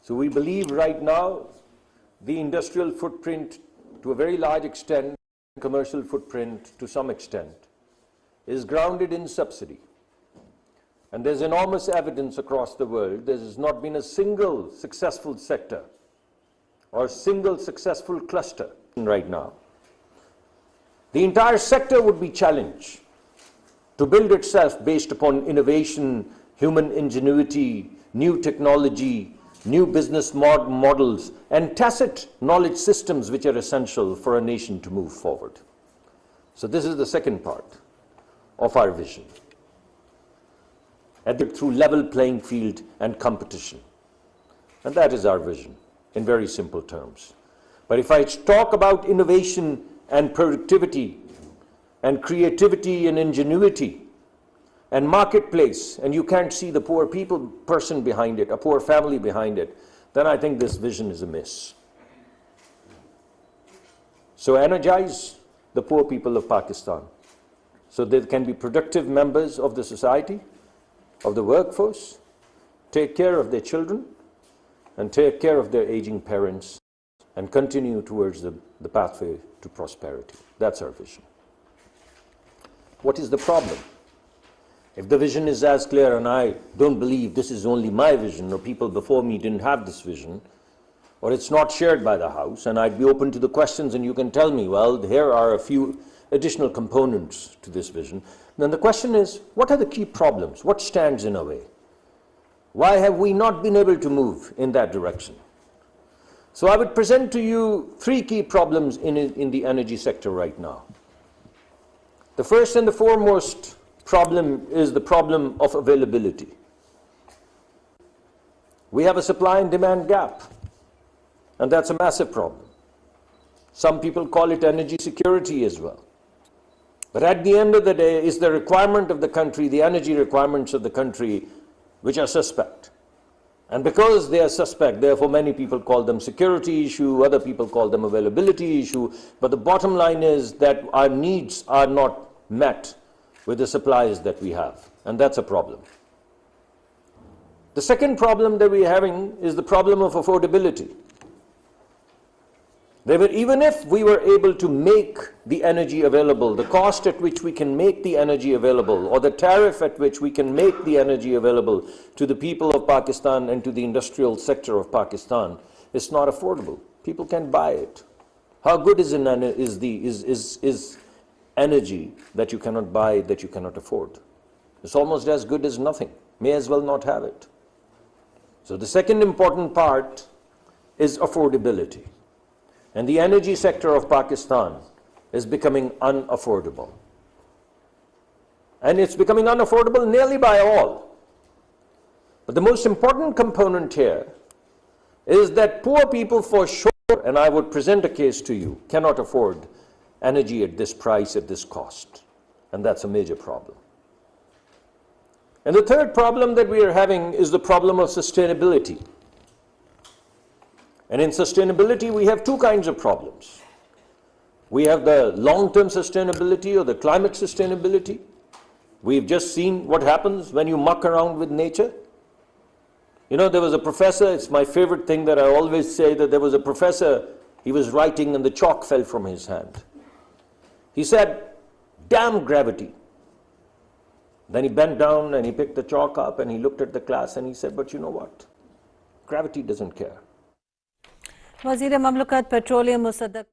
So we believe right now the industrial footprint to a very large extent, commercial footprint to some extent, is grounded in subsidy. And there's enormous evidence across the world. There has not been a single successful sector or single successful cluster right now. The entire sector would be challenged to build itself based upon innovation, human ingenuity, new technology, new business models, and tacit knowledge systems which are essential for a nation to move forward. So this is the second part of our vision. Through level playing field and competition. And that is our vision in very simple terms. But if I talk about innovation and productivity and creativity and ingenuity and marketplace, and you can't see the poor person behind it, a poor family behind it, then I think this vision is amiss. So energize the poor people of Pakistan so they can be productive members of the society, of the workforce, take care of their children, and take care of their aging parents, and continue towards the pathway to prosperity. That's our vision. What is the problem? If the vision is as clear, and I don't believe this is only my vision, or people before me didn't have this vision, or it's not shared by the House, and I'd be open to the questions and you can tell me, well, here are a few additional components to this vision. Then the question is, what are the key problems? What stands in our way? Why have we not been able to move in that direction? So I would present to you three key problems in the energy sector right now. The first and the foremost problem is the problem of availability. We have a supply and demand gap, and that's a massive problem. Some people call it energy security as well. But at the end of the day, it's the requirement of the country, the energy requirements of the country, which are suspect. And because they are suspect, therefore many people call them security issue, other people call them availability issue. But the bottom line is that our needs are not met with the supplies that we have. And that's a problem. The second problem that we're having is the problem of affordability. Even if we were able to make the energy available, the cost at which we can make the energy available, or the tariff at which we can make the energy available to the people of Pakistan and to the industrial sector of Pakistan, it's not affordable. People can't buy it. How good is energy that you cannot buy, that you cannot afford? It's almost as good as nothing. May as well not have it. So the second important part is affordability. And the energy sector of Pakistan is becoming unaffordable. And it's becoming unaffordable nearly by all. But the most important component here is that poor people for sure, and I would present a case to you, cannot afford energy at this price, at this cost. And that's a major problem. And the third problem that we are having is the problem of sustainability. And in sustainability, we have two kinds of problems. We have the long-term sustainability or the climate sustainability. We've just seen what happens when you muck around with nature. You know, there was a professor, it's my favorite thing that I always say, that there was a professor, he was writing and the chalk fell from his hand. He said, "Damn gravity." Then he bent down and he picked the chalk up and he looked at the class and he said, "But you know what? Gravity doesn't care." Wazir ममलकत petroleum मصدق